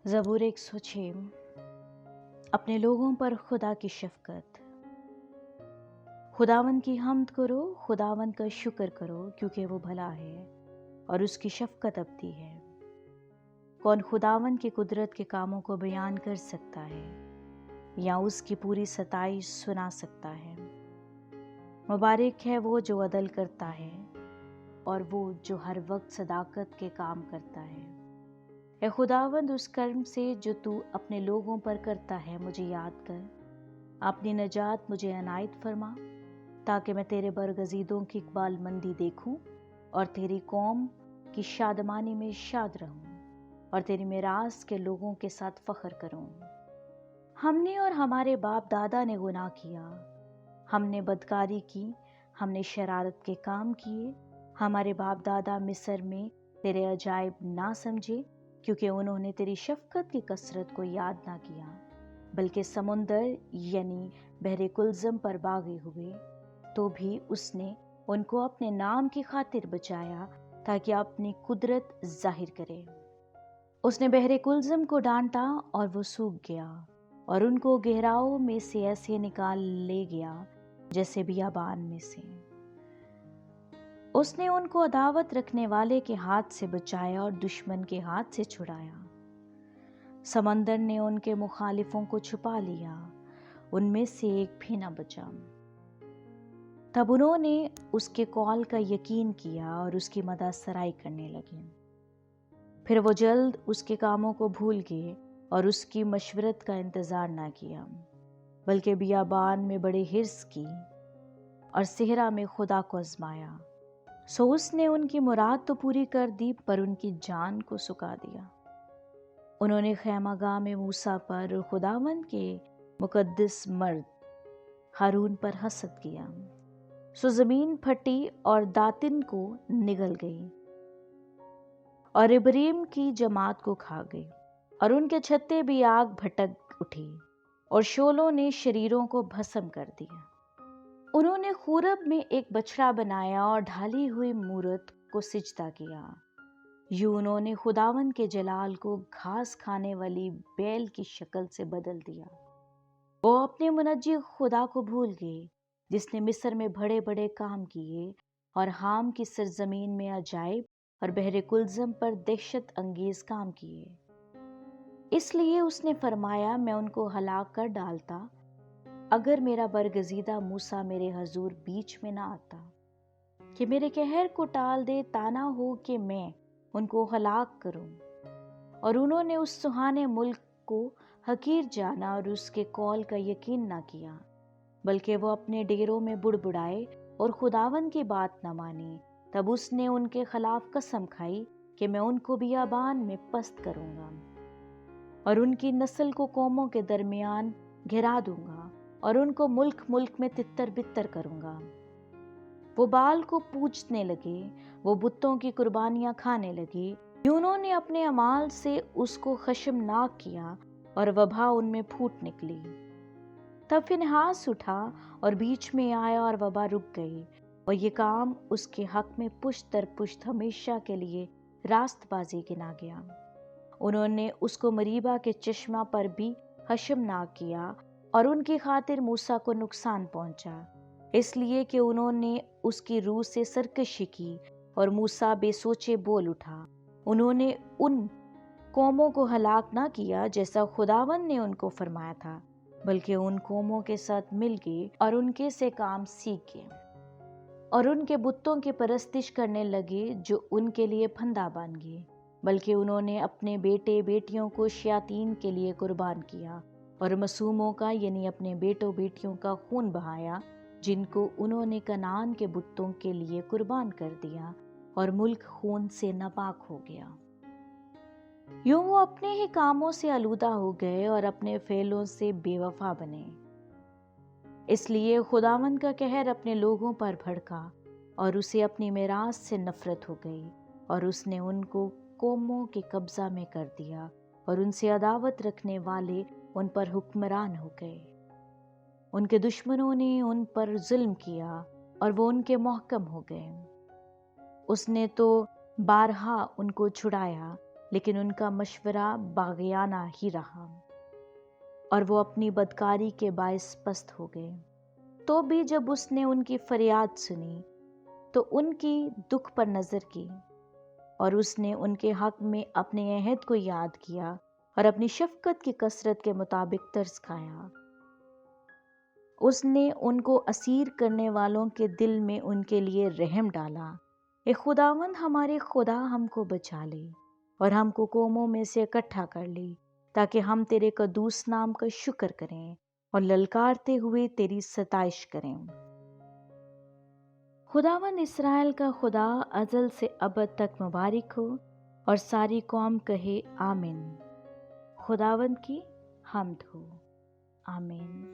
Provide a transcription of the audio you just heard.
زبور 106 اپنے لوگوں پر خدا کی شفقت۔ خداوند کی حمد کرو، خداوند کا شکر کرو، کیونکہ وہ بھلا ہے اور اس کی شفقت ابدی ہے۔ کون خداوند کی قدرت کے کاموں کو بیان کر سکتا ہے یا اس کی پوری ستائش سنا سکتا ہے؟ مبارک ہے وہ جو عدل کرتا ہے اور وہ جو ہر وقت صداقت کے کام کرتا ہے۔ اے خداوند، اس کرم سے جو تو اپنے لوگوں پر کرتا ہے مجھے یاد کر، اپنی نجات مجھے عنایت فرما، تاکہ میں تیرے برگزیدوں کی اقبال مندی دیکھوں اور تیری قوم کی شادمانی میں شاد رہوں اور تیری میراث کے لوگوں کے ساتھ فخر کروں۔ ہم نے اور ہمارے باپ دادا نے گناہ کیا، ہم نے بدکاری کی، ہم نے شرارت کے کام کیے۔ ہمارے باپ دادا مصر میں تیرے عجائب نہ سمجھے، کیونکہ انہوں نے تیری شفقت کی کثرت کو یاد نہ کیا، بلکہ سمندر یعنی بحر کلزم پر باغی ہوئے، تو بھی اس نے ان کو اپنے نام کی خاطر بچایا تاکہ اپنی قدرت ظاہر کرے۔ اس نے بحر کلزم کو ڈانٹا اور وہ سوکھ گیا، اور ان کو گہراؤں میں سے ایسے نکال لے گیا جیسے بیابان میں سے۔ اس نے ان کو عداوت رکھنے والے کے ہاتھ سے بچایا اور دشمن کے ہاتھ سے چھڑایا۔ سمندر نے ان کے مخالفوں کو چھپا لیا، ان میں سے ایک بھی نہ بچا۔ تب انہوں نے اس کے قول کا یقین کیا اور اس کی مدح سرائی کرنے لگے۔ پھر وہ جلد اس کے کاموں کو بھول گئے اور اس کی مشورت کا انتظار نہ کیا، بلکہ بیابان میں بڑے حرص کی اور صحرا میں خدا کو آزمایا۔ سو اس نے ان کی مراد تو پوری کر دی، پر ان کی جان کو سکا دیا۔ انہوں نے خیمہ گاہ میں موسیٰ پر اور خداوند کے مقدس مرد ہارون پر حسد کیا۔ سو زمین پھٹی اور داتن کو نگل گئی اور ابریم کی جماعت کو کھا گئی، اور ان کے چھتے بھی آگ بھٹک اٹھی اور شعلوں نے شریروں کو بھسم کر دیا۔ انہوں نے خورب میں ایک بچڑا بنایا اور ڈھالی ہوئی مورت کو سجدہ کیا۔ یوں انہوں نے خداوند کے جلال کو گھاس کھانے والی بیل کی شکل سے بدل دیا۔ وہ اپنے منجی خدا کو بھول گئے، جس نے مصر میں بڑے بڑے کام کیے اور حام کی سرزمین میں عجائب اور بحر کلزم پر دہشت انگیز کام کیے۔ اس لیے اس نے فرمایا، میں ان کو ہلاک کر ڈالتا اگر میرا برگزیدہ موسیٰ میرے حضور بیچ میں نہ آتا، کہ میرے قہر کو ٹال دے، تانا ہو کہ میں ان کو ہلاک کروں۔ اور انہوں نے اس سہانے ملک کو حقیر جانا اور اس کے قول کا یقین نہ کیا، بلکہ وہ اپنے ڈیروں میں بڑبڑائے اور خداوند کی بات نہ مانی۔ تب اس نے ان کے خلاف قسم کھائی کہ میں ان کو بیابان میں پست کروں گا اور ان کی نسل کو قوموں کے درمیان گھرا دوں گا اور ان کو ملک ملک میں تتر بتر کروں گا۔ وہ بال کو پوجنے لگے، وہ بتوں کی قربانیاں کھانے لگے۔ یوں انہوں نے اپنے اعمال سے اس کو خشمناک کیا اور وبا ان میں پھوٹ نکلی۔ تب فنہاس اٹھا اور بیچ میں آیا اور وبا رک گئی، اور یہ کام اس کے حق میں پشت در پشت ہمیشہ کے لیے راست بازی گنا گیا۔ انہوں نے اس کو مریبہ کے چشمہ پر بھی خشمناک کیا اور ان کی خاطر موسیٰ کو نقصان پہنچا، اس لیے کہ انہوں نے اس کی روح سے سرکشی کی اور موسیٰ بے سوچے بول اٹھا۔ انہوں نے ان قوموں کو ہلاک نہ کیا جیسا خداوند نے ان کو فرمایا تھا، بلکہ ان قوموں کے ساتھ مل گئے اور ان کے سے کام سیکھ گئے اور ان کے بتوں کی پرستش کرنے لگے جو ان کے لیے پھندا بن گئے، بلکہ انہوں نے اپنے بیٹے بیٹیوں کو شیاطین کے لیے قربان کیا اور معصوموں کا یعنی اپنے بیٹوں بیٹیوں کا خون بہایا، جن کو انہوں نے کنعان کے بتوں کے لیے قربان کر دیا، اور ملک خون سے ناپاک ہو گیا۔ یوں وہ اپنے ہی کاموں سے آلودہ ہو گئے اور اپنے فعلوں سے بے وفا بنے۔ اس لیے خداوند کا قہر اپنے لوگوں پر بھڑکا اور اسے اپنی میراث سے نفرت ہو گئی، اور اس نے ان کو قوموں کے قبضہ میں کر دیا اور ان سے عداوت رکھنے والے ان پر حکمران ہو گئے۔ ان کے دشمنوں نے ان پر ظلم کیا اور وہ ان کے محکم ہو گئے۔ اس نے تو بارہا ان کو چھڑایا لیکن ان کا مشورہ باغیانہ ہی رہا اور وہ اپنی بدکاری کے باعث پست ہو گئے۔ تو بھی جب اس نے ان کی فریاد سنی تو ان کی دکھ پر نظر کی، اور اس نے ان کے حق میں اپنے عہد کو یاد کیا اور اپنی شفقت کی کثرت کے مطابق ترس کھایا۔ اس نے ان کو اسیر کرنے والوں کے دل میں ان کے لیے رحم ڈالا۔ اے خداوند ہمارے خدا ہم کو بچا لے اور ہم کو قوموں میں سے اکٹھا کر لے، تاکہ ہم تیرے قدوس نام کا شکر کریں اور للکارتے ہوئے تیری ستائش کریں۔ خداوند اسرائیل کا خدا ازل سے ابد تک مبارک ہو، اور ساری قوم کہے آمین۔ خداوند کی حمد ہو، آمین۔